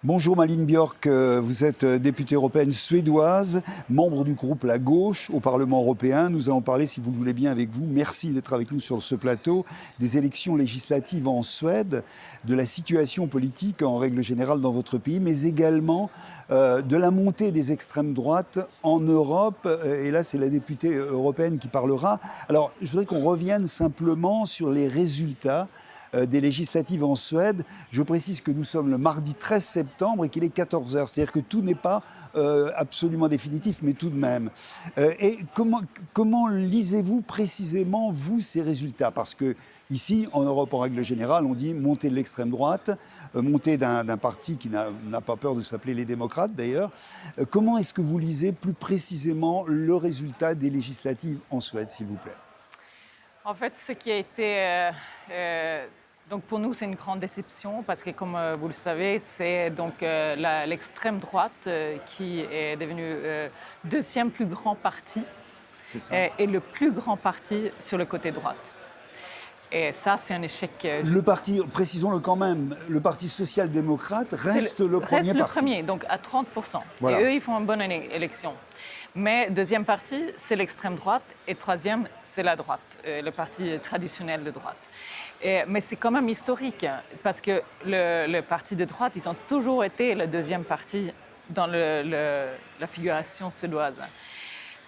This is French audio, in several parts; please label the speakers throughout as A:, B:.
A: Bonjour Malin Björk, vous êtes députée européenne suédoise, membre du groupe La Gauche au Parlement européen. Nous allons parler, si vous le voulez bien, avec vous. Merci d'être avec nous sur ce plateau, des élections législatives en Suède, de la situation politique en règle générale dans votre pays, mais également de la montée des extrêmes droites en Europe. Et là, c'est la députée européenne qui parlera. Alors, je voudrais qu'on revienne simplement sur les résultats des législatives en Suède. Je précise que nous sommes le mardi 13 septembre et qu'il est 14 heures. C'est-à-dire que tout n'est pas absolument définitif, mais tout de même. Et comment lisez-vous précisément, vous, ces résultats? Parce que ici, en Europe, en règle générale, on dit montée de l'extrême droite, montée d'un parti qui n'a pas peur de s'appeler les démocrates, d'ailleurs. Comment est-ce que vous lisez plus précisément le résultat des législatives en Suède, s'il vous plaît?
B: En fait, ce qui a été... donc pour nous, c'est une grande déception parce que, comme vous le savez, c'est donc l'extrême droite qui est devenue deuxième plus grand parti et le plus grand parti sur le côté droite. Et ça, c'est un échec.
A: Le parti, précisons-le quand même, le Parti social-démocrate reste le premier
B: Reste le
A: parti.
B: premier, donc à 30%.
A: Voilà.
B: Et eux, ils font une bonne élection. Mais deuxième parti, c'est l'extrême droite. Et troisième, c'est la droite, le parti traditionnel de droite. Mais c'est quand même historique, parce que le parti de droite, ils ont toujours été le deuxième parti dans la figuration suédoise.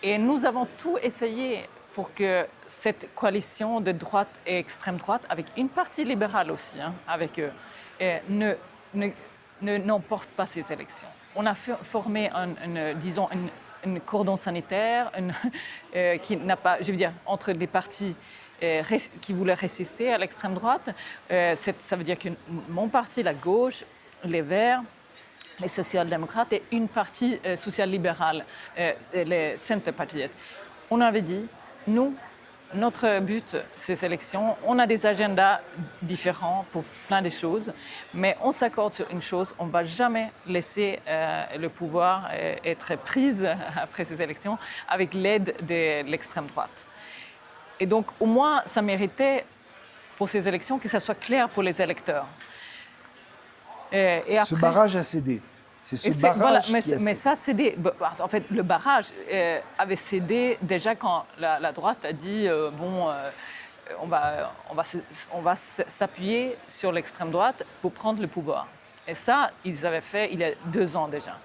B: Et nous avons tout essayé pour que cette coalition de droite et extrême droite, avec une partie libérale aussi, avec eux, n'emporte pas ces élections. On a formé un cordon sanitaire qui n'a pas, je veux dire, entre les partis qui voulaient résister à l'extrême droite. Ça veut dire que mon parti, la gauche, les Verts, les social-démocrates et une partie social-libérale, les Centerpartiet. On avait dit, nous, notre but, ces élections, on a des agendas différents pour plein de choses, mais on s'accorde sur une chose, on ne va jamais laisser le pouvoir être pris après ces élections avec l'aide de l'extrême droite. Et donc, au moins, ça méritait pour ces élections que ça soit clair pour les électeurs. Et après,
A: ce barrage a cédé. C'est ce barrage qui a cédé.
B: Mais ça a cédé. En fait, le barrage avait cédé déjà quand la droite a dit on va s'appuyer sur l'extrême droite pour prendre le pouvoir. Et ça, ils avaient fait il y a 2 ans déjà.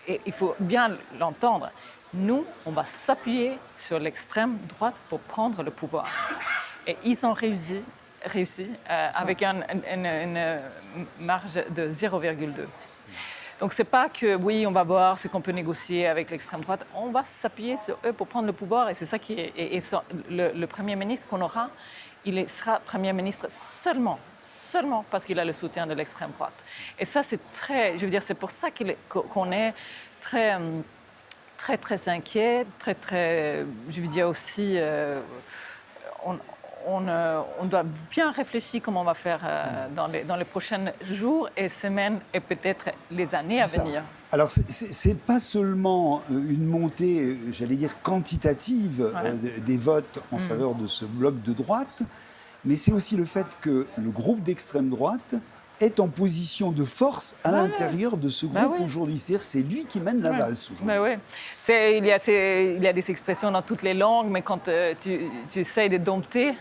B: Et il faut bien l'entendre. Nous, on va s'appuyer sur l'extrême droite pour prendre le pouvoir. Et ils ont réussi avec une marge de 0,2. Donc, ce n'est pas que, oui, on va voir ce qu'on peut négocier avec l'extrême droite. On va s'appuyer sur eux pour prendre le pouvoir. Et c'est ça qui est... Et le Premier ministre qu'on aura, il sera Premier ministre seulement parce qu'il a le soutien de l'extrême droite. Et ça, c'est très... Je veux dire, c'est pour ça qu'on est très... très, très inquiet, très, je veux dire aussi, on doit bien réfléchir comment on va faire dans les prochains jours et semaines et peut-être les années à venir.
A: Alors, c'est pas seulement une montée, j'allais dire, quantitative des votes en faveur de ce bloc de droite, mais c'est aussi le fait que le groupe d'extrême droite est en position de force à l'intérieur de ce groupe aujourd'hui. C'est-à-dire c'est lui qui mène la valse aujourd'hui.
B: Oui. Il y a des expressions dans toutes les langues, mais quand tu essaies de dompter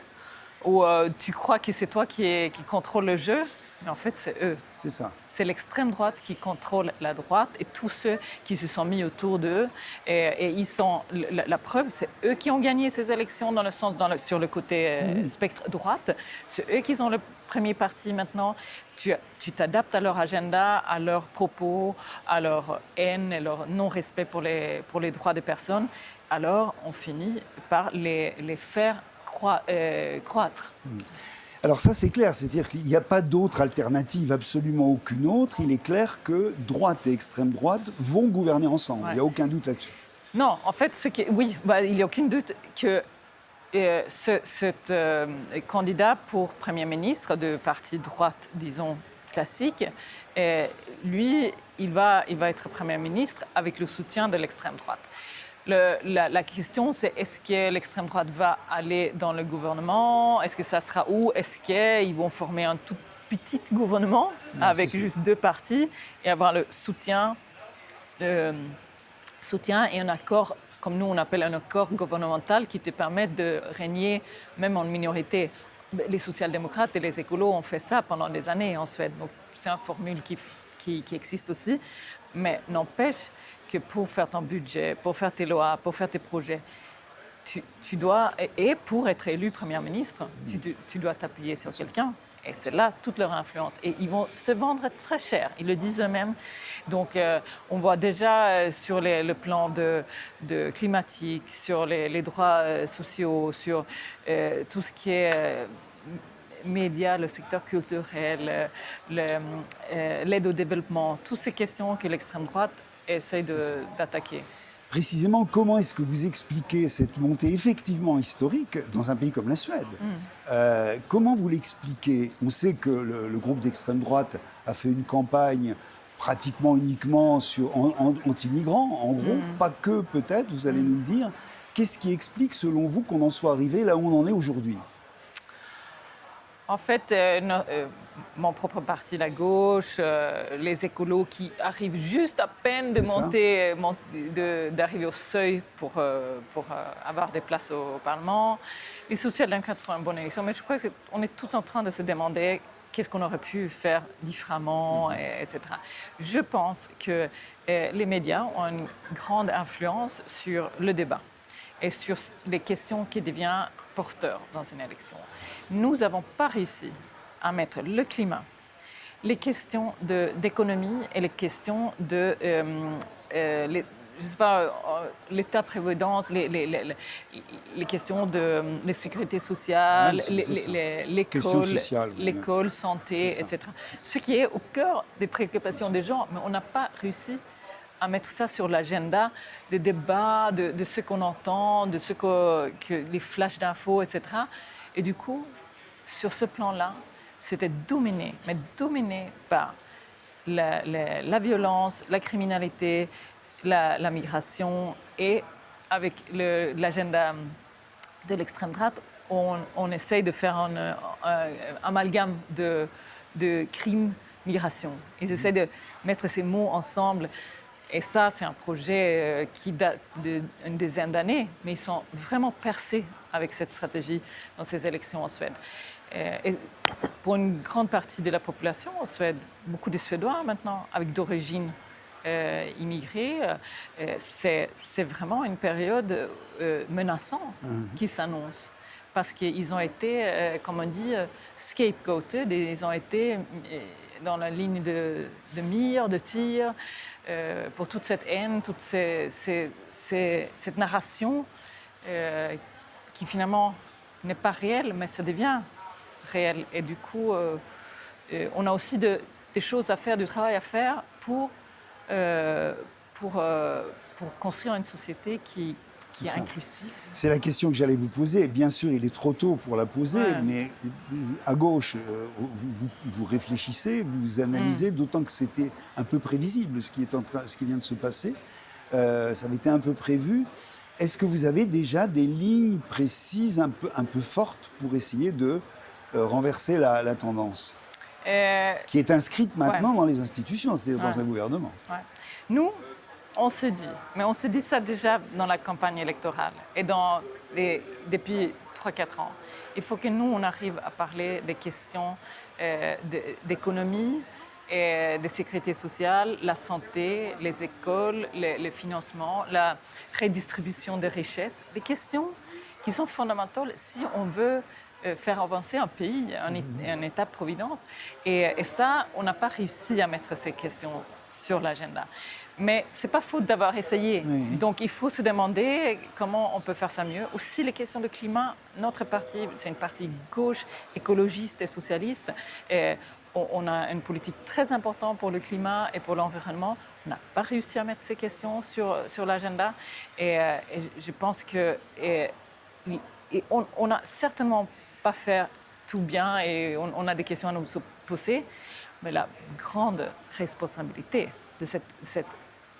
B: ou tu crois que c'est toi qui contrôle le jeu, mais en fait, c'est eux.
A: C'est ça. C'est
B: l'extrême droite qui contrôle la droite et tous ceux qui se sont mis autour d'eux. Et ils sont... La preuve, c'est eux qui ont gagné ces élections dans le sens, sur le côté spectre droite. C'est eux qui ont le premier parti maintenant. Tu t'adaptes à leur agenda, à leurs propos, à leur haine et leur non-respect pour les droits des personnes. Alors, on finit par les faire croître.
A: Alors ça, c'est clair, c'est-à-dire qu'il n'y a pas d'autre alternative, absolument aucune autre. Il est clair que droite et extrême droite vont gouverner ensemble. Il n'y a aucun doute là-dessus.
B: Non, en fait, il n'y a aucun doute que cet candidat pour Premier ministre de parti droite, disons, classique, lui, il va être Premier ministre avec le soutien de l'extrême droite. La question, c'est est-ce que l'extrême droite va aller dans le gouvernement? Est-ce que ça sera où? Est-ce qu'ils vont former un tout petit gouvernement avec juste 2 partis et avoir le soutien et un accord, comme nous on appelle un accord gouvernemental qui te permet de régner même en minorité. Les social-démocrates et les écolos ont fait ça pendant des années en Suède. Donc c'est une formule qui existe aussi, mais n'empêche que pour faire ton budget, pour faire tes lois, pour faire tes projets, tu dois, et pour être élu Premier ministre, tu dois t'appuyer sur quelqu'un. Et c'est là toute leur influence. Et ils vont se vendre très cher, ils le disent eux-mêmes. Donc on voit déjà sur le plan de climatique, sur les droits sociaux, sur tout ce qui est médias, le secteur culturel, l'aide au développement, toutes ces questions que l'extrême droite essaie d'attaquer.
A: Précisément, comment est-ce que vous expliquez cette montée effectivement historique dans un pays comme la Suède? Comment vous l'expliquez? On sait que le groupe d'extrême droite a fait une campagne pratiquement uniquement anti-migrants, en gros, pas que peut-être, vous allez nous le dire. Qu'est-ce qui explique, selon vous, qu'on en soit arrivé là où on en est aujourd'hui?
B: En fait, mon propre parti, la gauche, les écolos qui arrivent juste à peine d'arriver au seuil pour avoir des places au Parlement. Les social-démocrates font une bonne élection, mais je crois qu'on est tous en train de se demander qu'est-ce qu'on aurait pu faire différemment, etc. Je pense que les médias ont une grande influence sur le débat et sur les questions qui deviennent porteurs dans une élection. Nous n'avons pas réussi à mettre le climat, les questions d'économie et les questions de l'État-prévoyance, les questions de la sécurité sociale, l'école, santé, etc. Ce qui est au cœur des préoccupations des gens, mais on n'a pas réussi à mettre ça sur l'agenda des débats, de ce qu'on entend, de ce que les flashs d'infos, etc. Et du coup, sur ce plan-là, c'était dominé par la violence, la criminalité, la migration. Et avec l'agenda de l'extrême droite, on essaye de faire un amalgame de crimes, migration. Ils essaient de mettre ces mots ensemble. Et ça, c'est un projet qui date d'une dizaine d'années, mais ils sont vraiment percés avec cette stratégie dans ces élections en Suède. Et pour une grande partie de la population en Suède, beaucoup de Suédois maintenant, avec d'origine immigrée, c'est vraiment une période menaçante qui s'annonce. Parce qu'ils ont été, comme on dit, scapegoated, et ils ont été dans la ligne de mire, de tir, pour toute cette haine, toute cette narration qui finalement n'est pas réelle, mais ça devient réel. Et du coup, on a aussi des choses à faire, du travail à faire pour construire une société qui est inclusive.
A: C'est la question que j'allais vous poser. Bien sûr, il est trop tôt pour la poser, mais à gauche, vous réfléchissez, vous analysez, d'autant que c'était un peu prévisible ce qui vient de se passer. Ça avait été un peu prévu. Est-ce que vous avez déjà des lignes précises, un peu fortes, pour essayer de renverser la tendance qui est inscrite maintenant dans les institutions, c'est-à-dire dans un gouvernement?
B: Nous, on se dit ça déjà dans la campagne électorale et depuis 3-4 ans. Il faut que nous, on arrive à parler des questions d'économie, et de sécurité sociale, la santé, les écoles, le financement, la redistribution des richesses, des questions qui sont fondamentales si on veut faire avancer un pays, un État-providence. Et ça, on n'a pas réussi à mettre ces questions sur l'agenda. Mais ce n'est pas faute d'avoir essayé. Oui. Donc il faut se demander comment on peut faire ça mieux. Aussi les questions de climat, notre parti, c'est une partie gauche, écologiste et socialiste. Et on a une politique très importante pour le climat et pour l'environnement. On n'a pas réussi à mettre ces questions sur l'agenda. Et je pense que on n'a certainement pas fait tout bien et on a des questions à nous poser. Mais la grande responsabilité de cette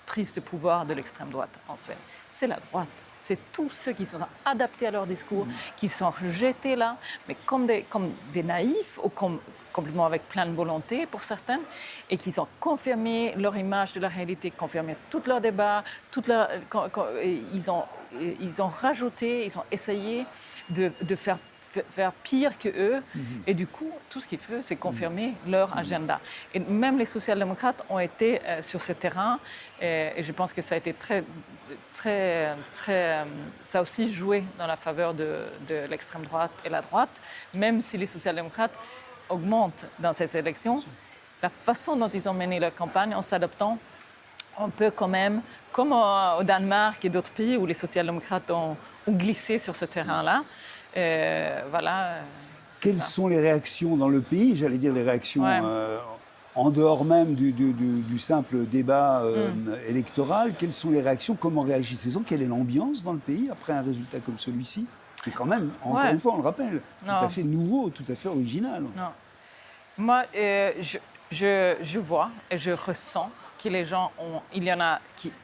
B: prise de pouvoir de l'extrême droite en Suède, c'est la droite. C'est tous ceux qui sont adaptés à leur discours, qui sont rejetés là, mais comme des naïfs ou comme complètement avec plein de volonté pour certaines, et qui ont confirmé leur image de la réalité, confirmé tous leurs débats, ils ont rajouté, ils ont essayé de faire pire que eux. Et du coup, tout ce qu'ils font, c'est confirmer leur agenda. Et même les social-démocrates ont été sur ce terrain. Et je pense que ça a été ça a aussi joué dans la faveur de l'extrême droite et la droite, même si les social-démocrates augmentent dans ces élections. La façon dont ils ont mené leur campagne en s'adaptant un peu quand même, comme au Danemark et d'autres pays où les social-démocrates ont glissé sur ce terrain-là. Voilà.
A: Quelles sont les réactions dans le pays? J'allais dire les réactions
B: Ouais.
A: en dehors même du simple débat électoral. Quelles sont les réactions? Comment réagissez-vous? Quelle est l'ambiance dans le pays après un résultat comme celui-ci? Qui est quand même, encore une fois, on le rappelle, tout à fait nouveau, tout à fait original.
B: Non. Moi, je vois et je ressens que les gens il y en a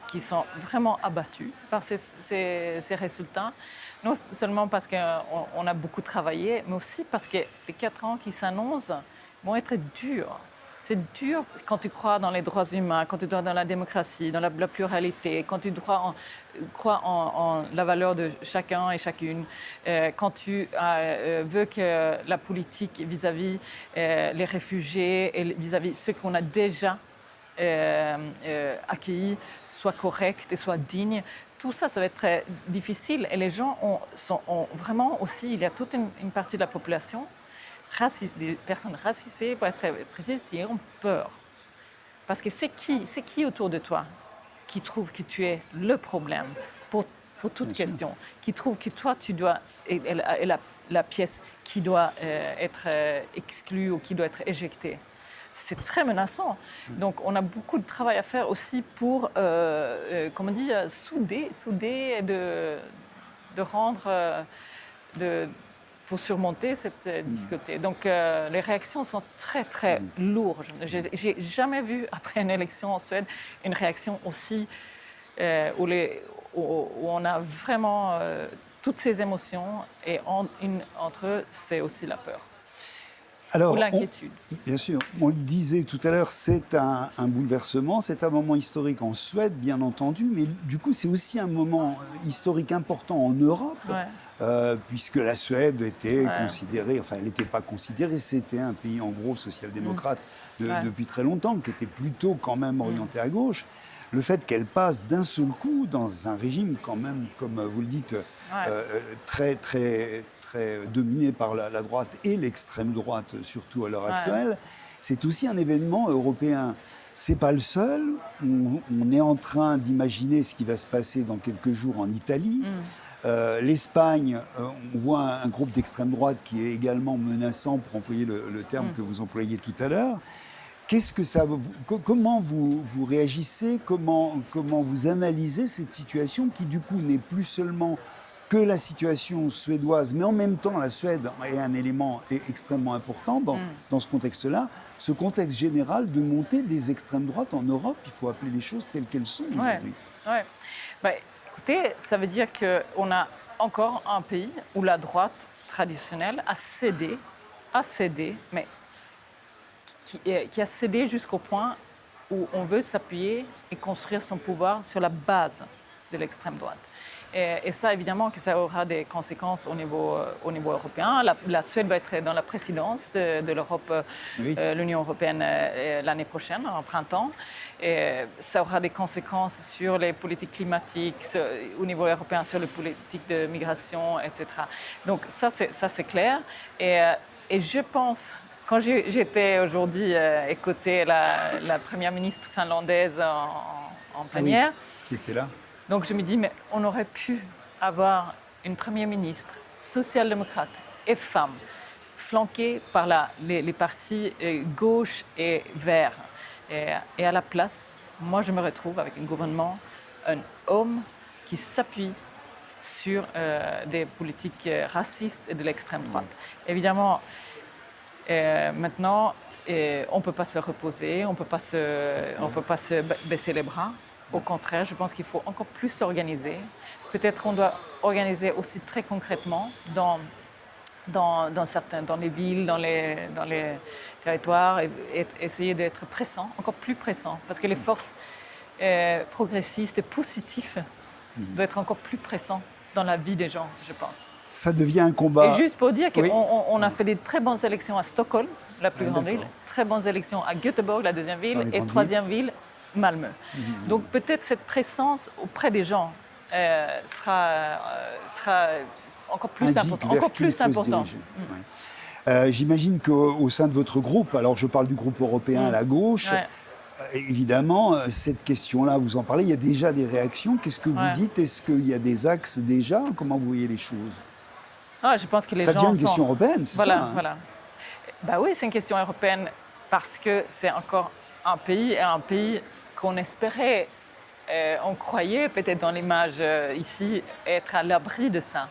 B: qui sont vraiment abattus par ces résultats. Non seulement parce qu'on a beaucoup travaillé, mais aussi parce que les 4 ans qui s'annoncent vont être durs. C'est dur quand tu crois dans les droits humains, quand tu crois dans la démocratie, dans la pluralité, quand tu crois en la valeur de chacun et chacune, quand tu veux que la politique vis-à-vis les réfugiés et vis-à-vis ceux qu'on a déjà accueillis soit correcte et soit digne. Tout ça, ça va être très difficile. Et les gens ont vraiment aussi, il y a toute une partie de la population, des personnes racisées, pour être très précise, qui ont peur. Parce que c'est qui autour de toi qui trouve que tu es le problème pour toute question, qui trouve que toi, tu dois, et la pièce qui doit être exclue ou qui doit être éjectée. C'est très menaçant. Donc, on a beaucoup de travail à faire aussi pour, comment dire, souder et de rendre, pour surmonter cette difficulté. Donc, les réactions sont très, très lourdes. J'ai jamais vu, après une élection en Suède, une réaction aussi où on a vraiment toutes ces émotions et entre eux, c'est aussi la peur.
A: Alors,
B: ou l'inquiétude.
A: Bien sûr, on le disait tout à l'heure, c'est un bouleversement, c'est un moment historique en Suède, bien entendu, mais du coup, c'est aussi un moment historique important en Europe, puisque la Suède était considérée, enfin, elle n'était pas considérée, c'était un pays en gros social-démocrate depuis très longtemps, qui était plutôt quand même orienté à gauche. Le fait qu'elle passe d'un seul coup dans un régime quand même, comme vous le dites, très dominé par la droite et l'extrême droite, surtout à l'heure actuelle, c'est aussi un événement européen. C'est pas le seul. On est en train d'imaginer ce qui va se passer dans quelques jours en Italie. L'Espagne, on voit un groupe d'extrême droite qui est également menaçant, pour employer le terme que vous employez tout à l'heure. Qu'est-ce que ça, comment vous réagissez, comment vous analysez cette situation qui, du coup, n'est plus seulement que la situation suédoise, mais en même temps, la Suède est un élément extrêmement important dans ce contexte-là, ce contexte général de montée des extrêmes droites en Europe. Il faut appeler les choses telles qu'elles sont aujourd'hui.
B: Écoutez, ça veut dire qu'on a encore un pays où la droite traditionnelle a cédé, mais qui a cédé jusqu'au point où on veut s'appuyer et construire son pouvoir sur la base de l'extrême droite. Et ça, évidemment, que ça aura des conséquences au niveau européen. La Suède va être dans la présidence de l'Europe, l'Union européenne, l'année prochaine, en printemps. Et ça aura des conséquences sur les politiques climatiques, au niveau européen, sur les politiques de migration, etc. Donc ça, c'est clair. Et je pense, quand j'étais aujourd'hui écouter la première ministre finlandaise en plénière,
A: qui était là.
B: Donc je me dis, mais on aurait pu avoir une première ministre social-démocrate et femme, flanquée par les partis gauche et vert. Et à la place, moi je me retrouve avec un gouvernement, un homme qui s'appuie sur des politiques racistes et de l'extrême droite. Évidemment, maintenant, on ne peut pas se reposer, on ne peut pas se baisser les bras. Au contraire, je pense qu'il faut encore plus s'organiser. Peut-être qu'on doit organiser aussi très concrètement dans les villes, dans les territoire et essayer d'être pressant, encore plus pressant, parce que les forces progressistes et positives doivent être encore plus pressants dans la vie des gens, je pense.
A: Ça devient un combat.
B: Et juste pour dire qu'on
A: Oui.
B: on a fait des très bonnes élections à Stockholm, la plus
A: Ah,
B: grande
A: d'accord.
B: ville, très bonnes élections à Göteborg, la deuxième ville,
A: Dans les
B: et
A: grandes
B: troisième ville, Malmö. Donc peut-être cette présence auprès des gens sera encore plus
A: indique
B: important.
A: vers
B: Encore
A: qui il
B: plus
A: faut se
B: important.
A: diriger. Ouais. J'imagine qu'au sein de votre groupe, alors je parle du groupe européen à la gauche,
B: Ouais.
A: évidemment, cette question-là, vous en parlez, il y a déjà des réactions. Qu'est-ce que vous
B: Ouais.
A: dites? Est-ce qu'il y a des axes déjà? Comment vous voyez les choses?
B: Ah, je pense que les
A: Ça
B: gens
A: devient une
B: sont-
A: question européenne, c'est
B: voilà,
A: ça, hein?
B: Voilà. Bah oui, c'est une question européenne parce que c'est encore un pays qu'on espérait, on croyait peut-être dans l'image ici être à l'abri de ça.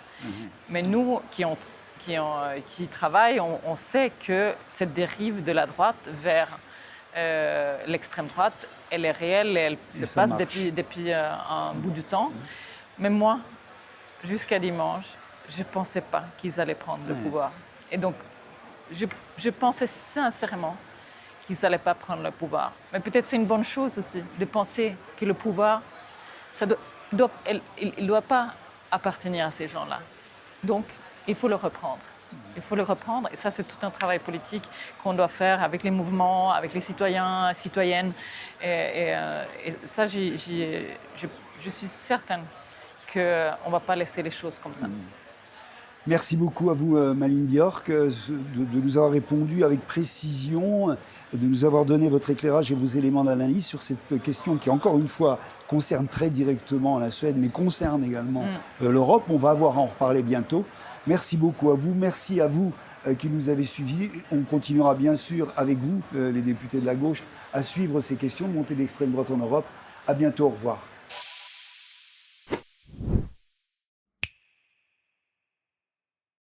B: Mais nous qui travaillent, on sait que cette dérive de la droite vers l'extrême droite, elle est réelle et elle se
A: ça
B: passe
A: marche.
B: depuis un bout de temps. Mais moi, jusqu'à dimanche, je ne pensais pas qu'ils allaient prendre le pouvoir. Et donc, je pensais sincèrement qu'ils n'allaient pas prendre le pouvoir. Mais peut-être c'est une bonne chose aussi de penser que le pouvoir, il ne doit pas appartenir à ces gens-là. Donc, il faut le reprendre. Il faut le reprendre. Et ça, c'est tout un travail politique qu'on doit faire avec les mouvements, avec les citoyens, citoyennes. Et ça, je suis certaine qu'on ne va pas laisser les choses comme ça.
A: Merci beaucoup à vous, Malin Björk, de nous avoir répondu avec précision, de nous avoir donné votre éclairage et vos éléments d'analyse sur cette question qui, encore une fois, concerne très directement la Suède, mais concerne également l'Europe. On va avoir à en reparler bientôt. Merci beaucoup à vous. Merci à vous qui nous avez suivis. On continuera bien sûr avec vous, les députés de la gauche, à suivre ces questions de montée d'extrême droite en Europe. À bientôt. Au revoir.